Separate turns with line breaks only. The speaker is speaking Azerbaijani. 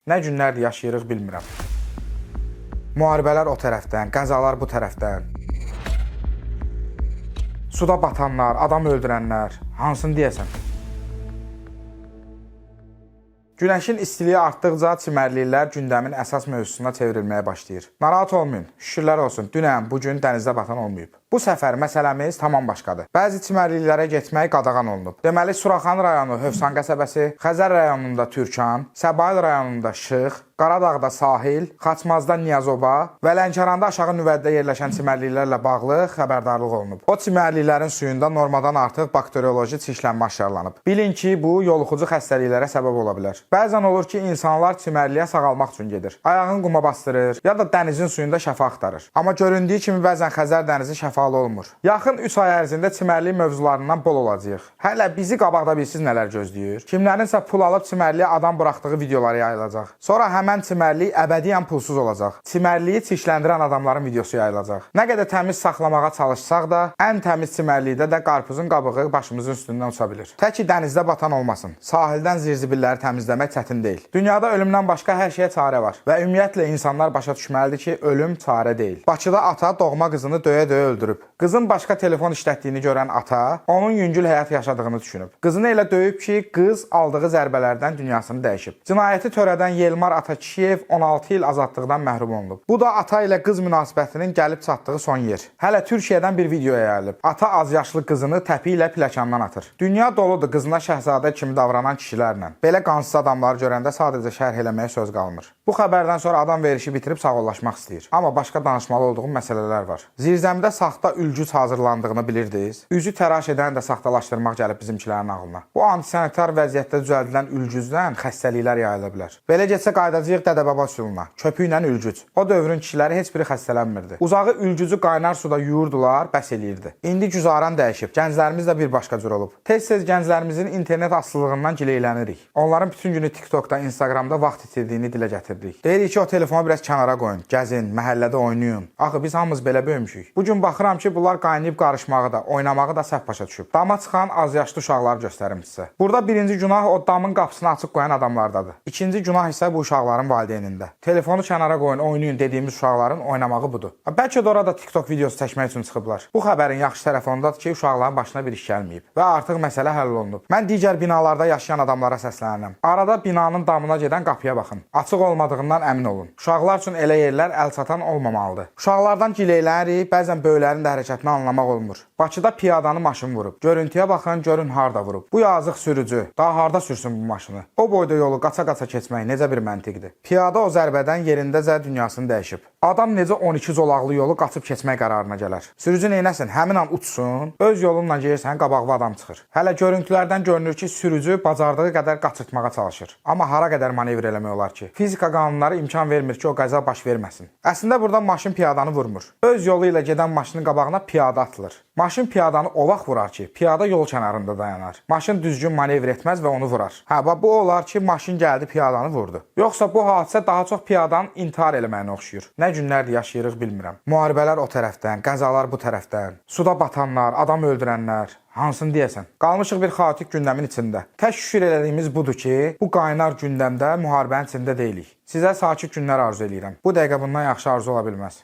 Nə günlərdir yaşayırıq bilmirəm. Müharibələr o tərəfdən, qəzalar bu tərəfdən. Suda batanlar, adam öldürənlər, hansını deyəsən? Günəşin istiliyi artdıqca çimərliklər gündəmin əsas mövzusuna çevrilməyə başlayır. Narahat olmayın, şükürlər olsun, dünən, bugün dənizdə batan olmayıb. Bu səfər məsələmiz tamam başqadır. Bəzi çimərliklərə getmək qadağan olunub. Deməli, Suraxanı rayonu Hövsan qəsəbəsi, Xəzər rayonunda Türkan, Səbail rayonunda Şıx, Qaradağda Sahil, Xaçmazda Niyazoba və Lənkəranda aşağı nüvədə yerləşən çimərliklərlə bağlı xəbərdarlıq olunub. O çimərliklərin suyunda normadan artıq bakterioloji çirklənmə aşkarlanıb. Bilin ki, bu yoluxucu xəstəliklərə səbəb ola bilər. Bəzən olur ki, insanlar çimərliyə sağalmaq üçün gedir. Ayağını quma bastırır, ya da dənizin suyunda şəfa axtarır. Amma göründüyü kimi bəzən Xəzər dənizi şəfalı olmur. Yaxın 3 ay ərzində çimərlik mövzularından bol olacağıq. Hələ bizi qabaqda bilsiz nələr gözləyir? Kimlərinsə pul alıb çimərliyə adam buraxdığı videolar yayılacaq. Sonra həmən çimərlik əbədiyyən pulsuz olacaq. Çimərliyi çirkləndirən adamların videosu yayılacaq. Nə qədər təmiz saxlamağa çalışsaq da, ən təmiz çimərlikdə də qarpuzun qabığı başımızın üstündən uça bilir. Tək ki, dənizdə batan olmasın. Sahildən zirzibilləri təmizləmək çətin deyil. Dünyada ölümdən başqa hər şeyə çarə var və ümumiyyətlə insanlar başa düşməlidir ki, ölüm çarə deyil. Bakıda ata doğma qızını döyə-döyə öldürüb. Qızın başqa telefon işlətdiyini görən ata, onun yüngül həyat yaşadığını düşünüb. Qızını elə döyüb ki, qız aldığı zərbələrdən dünyasını dəyişib. Cinayəti törədən Yelmar Atakişiyev 16 il azadlıqdan məhrum olunub. Bu da ata ilə qız münasibətinin gəlib çatdığı son yer. Hələ Türkiyədən bir video yayılıb. Ata azyaşlı qızını təpi ilə pləkandan atır. Dünya doludur qızına şəhzadə kimi davranan kişilərlə. Belə qansız adamları görəndə sadəcə şərh eləməyə söz qalmır. Bu xəbərdən sonra adam verişi bitirib sağollaşmaq istəyir. Amma başqa danışmalı olduğum məsələlər var. Zirzəmidə saxta ülgüc hazırlandığını bilirdiniz. Üzü təraş edən də saxtalaşdırmaq gəlib bizimkilərin ağlına. Bu antisanitar vəziyyətdə düzəldilən ülgücdən xəstəliklər yayıla bilər. Belə getsə qaydacağıq Dədə-baba üsuluna. Köpüklə ülgüc. O dövrün kişiləri heç biri xəstələnmirdi. Uzağı ülgücü qaynar suda yuyurdular, bəs eləyirdi. İndi güzaran dəyişib. Gənclərimiz də bir başqa cür olub. Tez-tez gənclərimizin internet asılılığından gileylənirik. Onların bütün günü TikTokda, Instagramda vaxt itirdiyini dilə gətirdik. Deyirik ki, o telefonu biraz kənara qoyun, gəzin, məhəllədə oynayın. Axı biz hamımız belə böyümüşük. Bu gün baxıram ki, bunlar qaynayıb qarışmağı da, oynamağı da səhv başa düşüb. Dama çıxan azyaşlı uşaqları göstərim sizə. Burada birinci günah o damın qapısını açıq qoyan adamlardadır. İkinci günah isə bu uşaqların valideynində. Telefonu kənara qoyun, oynayın dediyimiz uşaqların oynamağı budur. Bəlkə də orada TikTok videosu çəkmək üçün çıxıblar. Bu xəbərin yaxşı tərəfi ondadır ki, uşaqların başına bir iş gəlməyib və artıq məsələ həll olunub. Mən digər binalarda yaşayan adamlara səslənirəm. Arada binanın damına gedən qapıya baxın. Açıq olmadığından əmin olun. Uşaqlar üçün elə yerlər əlçatan olmamalıdır. Uşaqlardan gileylənirik, bəzən böyüklərin də hərəkətini anlamaq olmur. Bakıda piyadanı maşın vurub. Görüntüyə baxın, görün harda vurub. Bu yazıq sürücü daha harda sürsün bu maşını? O boyda yolu qaça-qaça keçmək necə bir məntiqdir? Piyada o zərbədən yerindəcə dünyasını dəyişib. Adam necə 12 zolaqlı yolu qaçıb keçmək qərarına gələr? Sürücü neynəsin? Həmin an uçsun, öz yolunla gelirsən, qabaqlı adam çıxır. Hələ görüntülərdən görünür ki, sürücü bacardığı qədər qaçırtmağa çalışır. Amma hara qədər manevr eləmək olar ki? Fizika qanunları imkan vermir ki, o qəza baş verməsin. Əslində burada maşın piyadanı vurmur. Öz yolu ilə gedən maşının qabağına piyada atılır. Maşın piyadanı o vaxt vurar ki, piyada yol kənarında dayanar. Maşın düzgün manevr etməz və onu vurar. Bu olar ki, maşın gəldi piyadanı vurdu. Yoxsa bu hadisə daha çox piyadanın intihar eləməyinə oxşuyur. Nə günlərdir yaşayırıq bilmirəm. Müharibələr o tərəfdən, qəzalar bu tərəfdən. Suda batanlar, adam öldürənlər, hansını deyəsən? Qalmışıq bir xaotik gündəmin içində. Tək şükür elədiyimiz budur ki, bu qaynar gündəmdə müharibənin içində deyilik. Sizə sakit günlər arzu edirəm. Bu dəqiqə bundan yaxşı arzu ola bilməz.